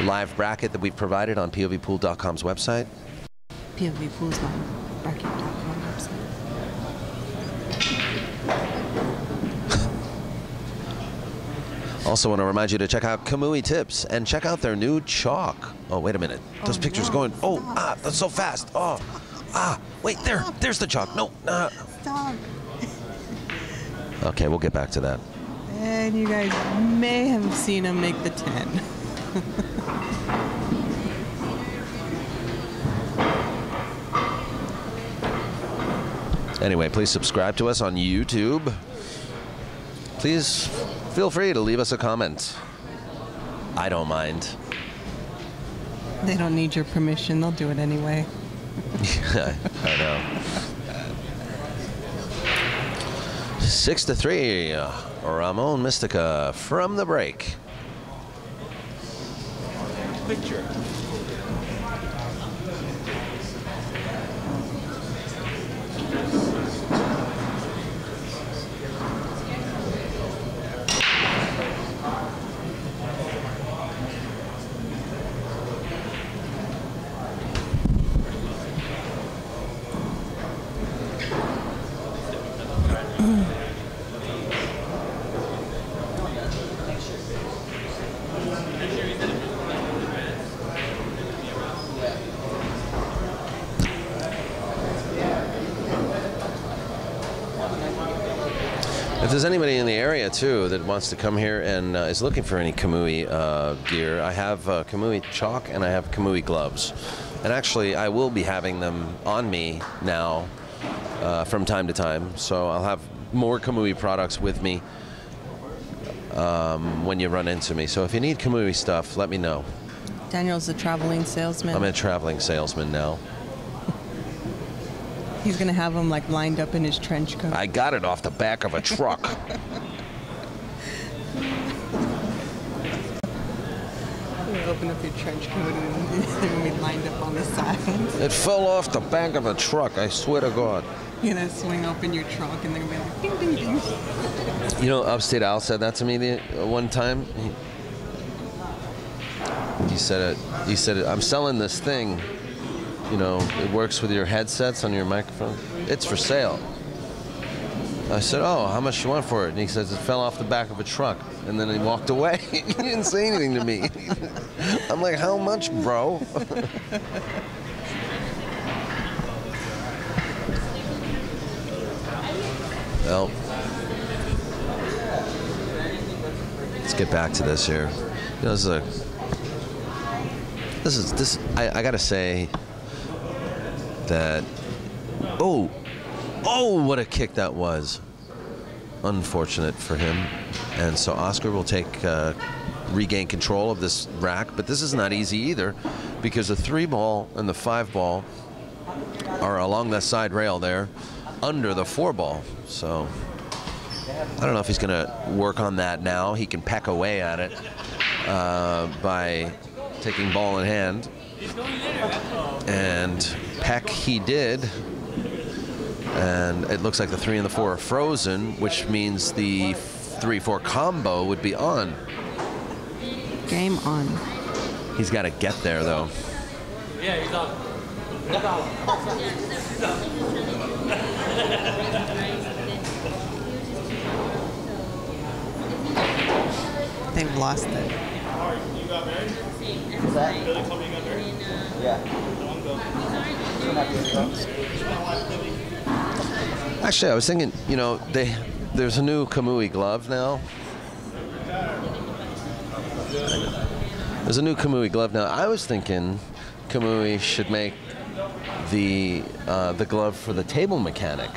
live bracket that we've provided on POVPOOL.com's website. POVPOOL's my bracket.com website. Also want to remind you to check out Kamui Tips and check out their new chalk. Oh, wait a minute. Those pictures no, going. Oh, stop. that's so fast. Oh, wait, there's the chalk. No, Stop. Okay, we'll get back to that. And you guys may have seen him make the 10. Anyway, please subscribe to us on YouTube. Please feel free to leave us a comment. I don't mind. They don't need your permission. They'll do it anyway. I know. 6-3, Ramon Mistica from the break. Picture. If there's anybody in the area too that wants to come here and is looking for any Kamui gear, I have Kamui chalk and I have Kamui gloves. And actually, I will be having them on me now from time to time. So I'll have more Kamui products with me when you run into me. So if you need Kamui stuff, let me know. Daniel's a traveling salesman. I'm a traveling salesman now. He's going to have them like lined up in his trench coat. I got it off the back of a truck. Open up your trench coat and they're going to be lined up on the side. It fell off the back of a truck, I swear to God. You're going to swing open your trunk and they're going to be like, ding, ding, ding. You know, Upstate Al said that to me one time. He said it, I'm selling this thing. You know, it works with your headsets on your microphone. It's for sale. I said, oh, how much you want for it? And he says, it fell off the back of a truck. And then he walked away. He didn't say anything to me. I'm like, how much, bro? Well, get back to this here. You know, I gotta say that. Oh, what a kick that was! Unfortunate for him, and so Oscar will regain control of this rack. But this is not easy either, because the 3-ball and the 5-ball are along that side rail there, under the 4-ball. So I don't know if he's going to work on that now. He can peck away at it by taking ball in hand. And peck he did. And it looks like the 3 and the 4 are frozen, which means the 3-4 combo would be on. Game on. He's got to get there, though. Yeah, he's on. They've lost it. You got married? What's that? Yeah. Actually, I was thinking, you know, there's a new Kamui glove now. There's a new Kamui glove now. I was thinking Kamui should make the glove for the table mechanic,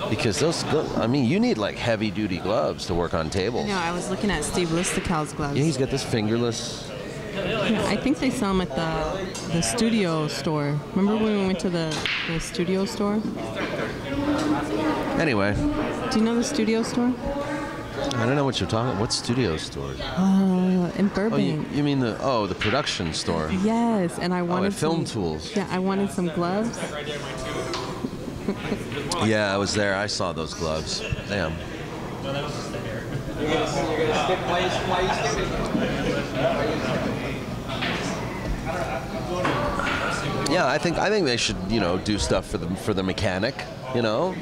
because those, I mean, you need like heavy-duty gloves to work on tables. No, I was looking at Steve Listical's gloves. Yeah, he's got this fingerless. Yeah, I think they sell them at the studio store. Remember when we went to the studio store? Anyway. Do you know the studio store? I don't know what you're talking about. What studio store? In Burbank. Oh, you mean the production store? Yes, and I wanted Film Tools. Yeah, I wanted some gloves. Yeah, I was there. I saw those gloves. Damn. Yeah, I think they should, you know, do stuff for the mechanic, you know.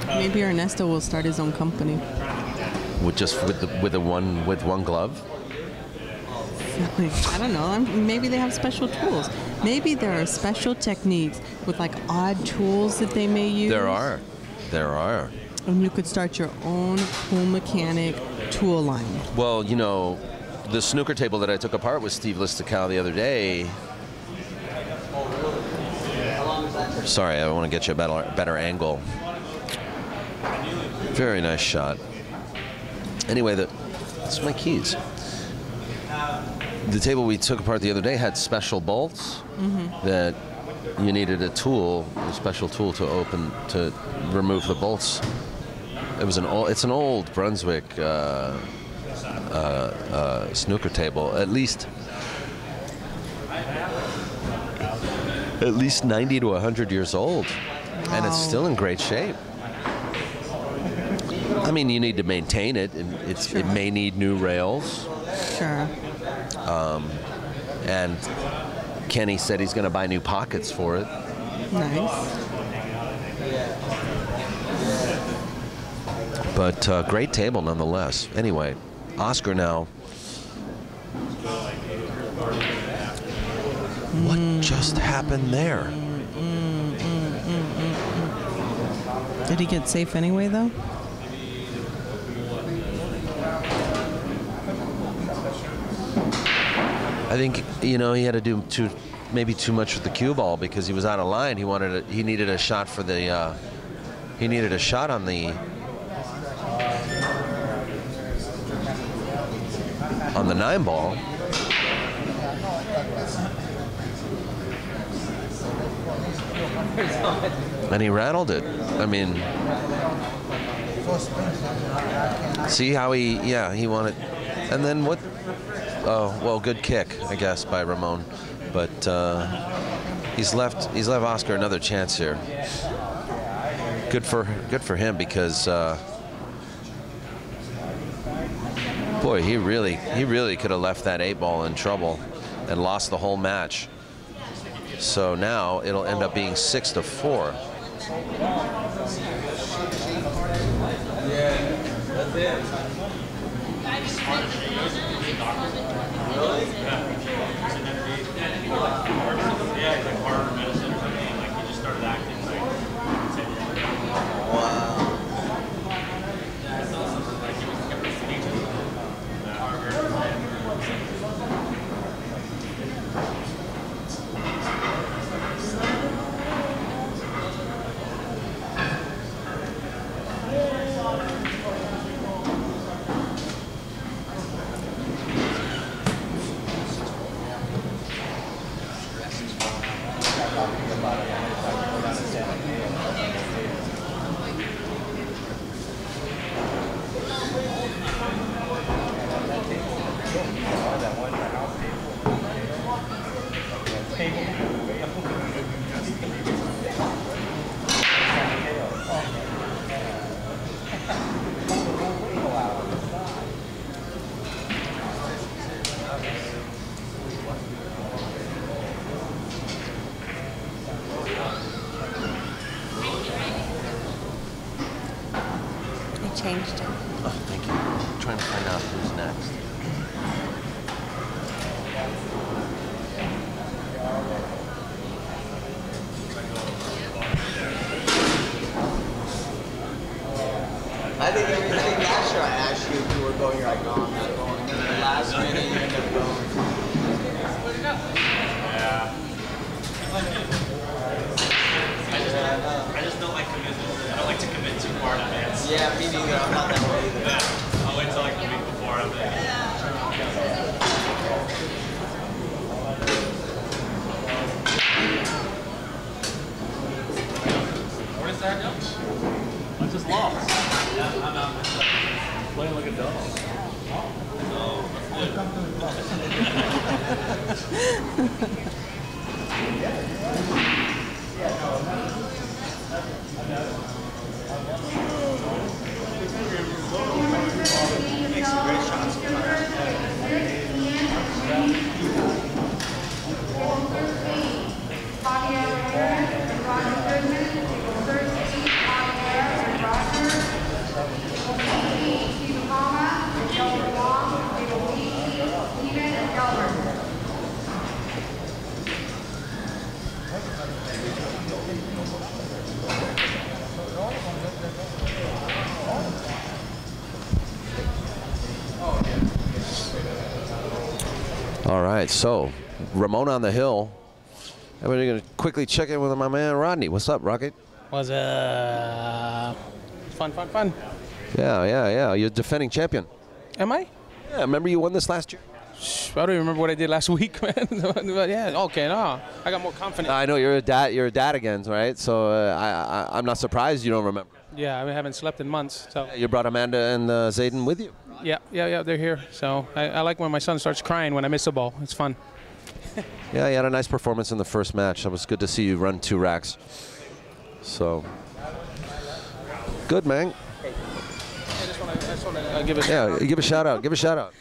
Maybe Ernesto will start his own company. With one glove. I don't know. Maybe they have special tools. Maybe there are special techniques with like odd tools that they may use. There are. And you could start your own pool mechanic tool line. Well, you know, the snooker table that I took apart with Steve Listical the other day. Sorry, I want to get you a better angle. Very nice shot. Anyway, that's my keys. The table we took apart the other day had special bolts that you needed a special tool to remove the bolts. It's an old Brunswick snooker table, at least 90 to 100 years old, and it's still in great shape. I mean, you need to maintain it, and it may need new rails. Sure. And Kenny said he's going to buy new pockets for it. Nice. But great table nonetheless. Anyway, Oscar now. What just happened there? Did he get safe anyway, though? I think, you know, he had to do maybe too much with the cue ball because he was out of line. He needed a shot for the he needed a shot on the 9-ball. And he rattled it. I mean, see how he wanted. And then what? Oh, well, good kick, I guess, by Ramon. But he's left Oscar another chance here. Good for him because boy, he really could have left that 8-ball in trouble and lost the whole match. So now it'll end up being 6-4. That's it. Changed it. Oh, thank you. I'm trying to find out who's next. I think last year I asked you if you were going. You're like, no, I'm not going. And then the last minute you end up going. Yeah. I just don't like commitment. I don't like to commit too far in advance. Yeah, me neither. I'm not that way either. Yeah. I'll wait till like the week before. I'm like, what is that, Jones? I just lost. Yeah, I'm out. Playing like a dog. Oh, Makes some great shots. All right, so Ramon on the hill. And we're going to quickly check in with my man Rodney. What's up, Rocket? Was fun. Yeah. You're defending champion. Am I? Yeah, remember you won this last year? I don't even remember what I did last week, man. But yeah, okay, no. I got more confidence. I know you're a dad. You're a dad again, right? So I'm not surprised you don't remember. Yeah, I haven't slept in months. So You brought Amanda and Zayden with you. yeah, they're here. So I like when my son starts crying when I miss the ball. It's fun. Yeah, you had a nice performance in the first match. It was good to see you run 2 racks. So good, man. I just want to give Give a shout out. Give a shout out.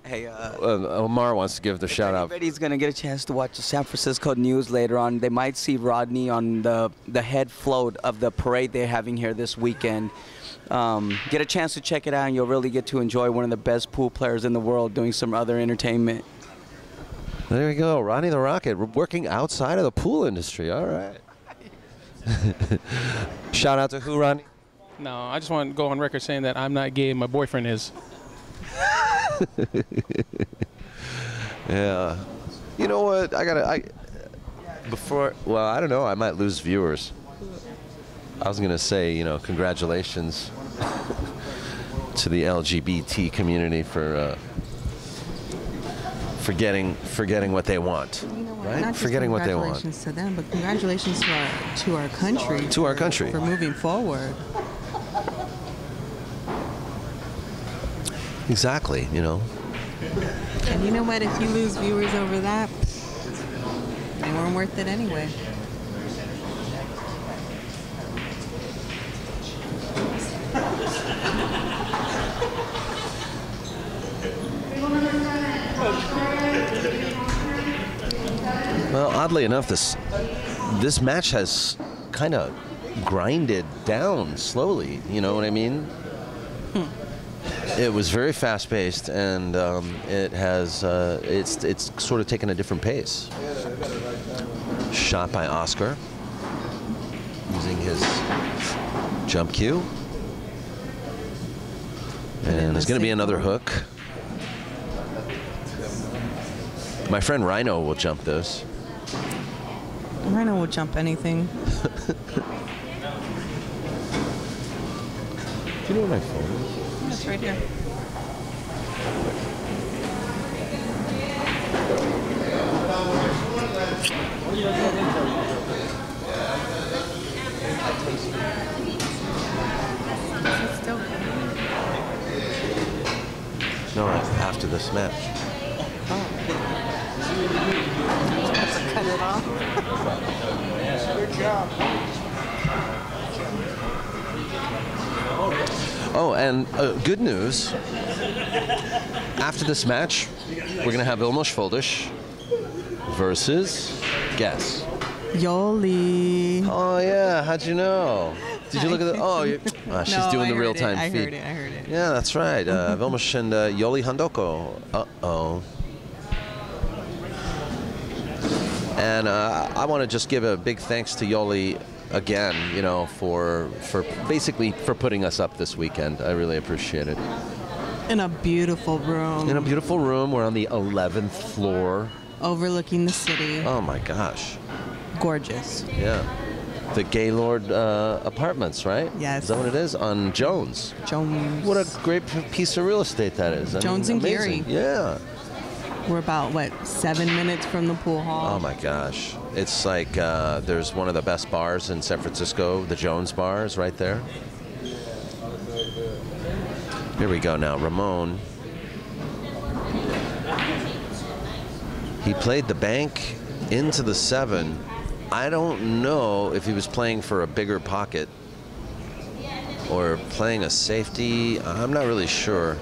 Hey, Omar wants to give the shout out. everybody's gonna get a chance to watch the San Francisco News later on. They might see Rodney on the head float of the parade they're having here this weekend. Get a chance to check it out, and you'll really get to enjoy one of the best pool players in the world doing some other entertainment. There you go, Rodney the Rocket, working outside of the pool industry. All right. Shout out to who, Rodney? No, I just want to go on record saying that I'm not gay. My boyfriend is. Yeah. You know what? Well, I don't know. I might lose viewers. I was going to say, congratulations to the LGBT community for forgetting what they want. You know what? Right? Not just Forgetting what they want. Congratulations to them, but congratulations to our country. To our country. For moving forward. Exactly, And you know what? If you lose viewers over that, they weren't worth it anyway. Well, oddly enough, this match has kind of grinded down slowly. You know what I mean? It was very fast-paced, and it's sort of taken a different pace. Shot by Oscar, using his jump cue, and there's going to be another hook. My friend Rhino will jump this. Rhino will jump anything. Do you know where my phone is? It's right here. It's still good. No, after this. this match. Cut it off. Good job. Oh, and good news. After this match, we're going to have Vilmos Foldish versus, guess. Yoli. Oh, yeah. How'd you know? Did you look at the... Oh, she's No, doing I the heard real-time it. feed. I heard it. Yeah, that's right. Vilmos and Yoli Handoko. Uh-oh. And I want to just give a big thanks to Yoli again, you know, for basically for putting us up this weekend. I really appreciate it. In a beautiful room. In a beautiful room. We're on the 11th floor. Overlooking the city. Oh my gosh. Gorgeous. Yeah. The Gaylord Apartments, right? Yes. Is that what it is? On Jones. Jones. What a great piece of real estate that is. Jones and amazing. Geary. Yeah. We're about, 7 minutes from the pool hall? Oh my gosh. It's like there's one of the best bars in San Francisco, the Jones Bar is right there. Here we go now. Ramon. He played the bank into the 7. I don't know if he was playing for a bigger pocket or playing a safety. I'm not really sure.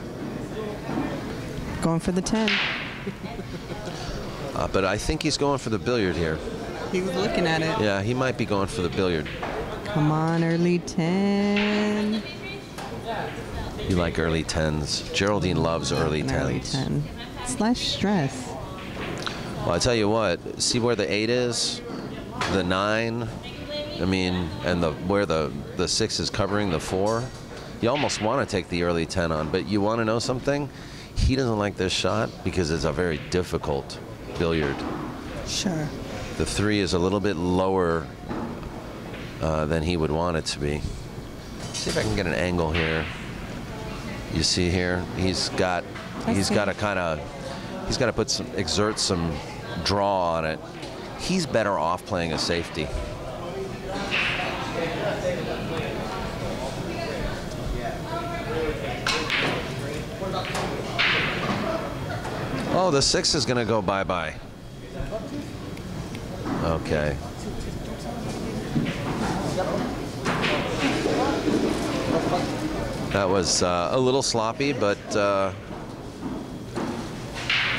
Going for the 10. But I think he's going for the billiard here. He was looking at it. Yeah, he might be going for the billiard. Come on, early 10. You like early 10s. Geraldine loves early 10s. Early 10. It's less stress. Well, I tell you what, see where the 8 is? The 9? I mean, and where the 6 is covering the 4? You almost want to take the early 10 on, but you want to know something? He doesn't like this shot because it's a very difficult billiard. Sure. The 3 is a little bit lower than he would want it to be. See if I can get an angle here. You see here, he's got to exert some draw on it. He's better off playing a safety. Oh, the 6 is going to go bye-bye. Okay. That was a little sloppy, but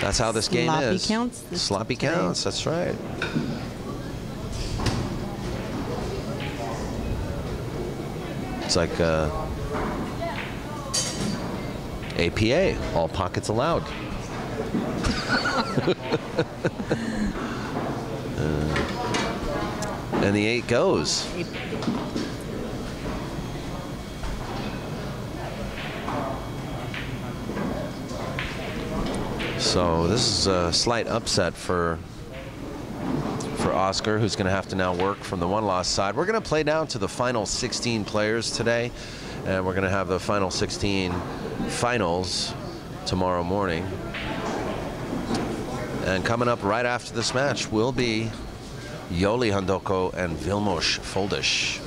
that's how this game is. Sloppy counts, that's right. It's like APA, all pockets allowed. And the 8 goes. So this is a slight upset for Oscar, who's going to have to now work from the 1-loss side. We're going to play down to the final 16 players today, and we're going to have the final 16 finals tomorrow morning. And coming up right after this match will be Yoli Handoko and Vilmos Foldish.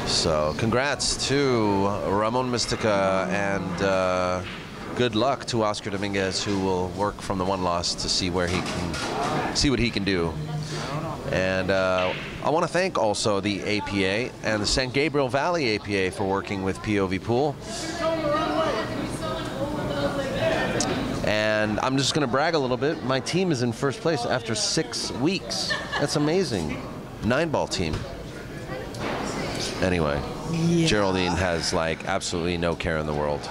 So congrats to Ramon Mistica, and good luck to Oscar Dominguez, who will work from the 1-loss to see where he can see what he can do. And I want to thank also the APA and the San Gabriel Valley APA for working with POVPOOL. And I'm just going to brag a little bit. My team is in first place after 6 weeks. That's amazing. 9-ball team. Anyway, yeah. Geraldine has like absolutely no care in the world.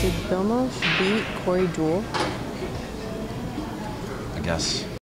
Did Bilmos beat Corey Jewell? I guess.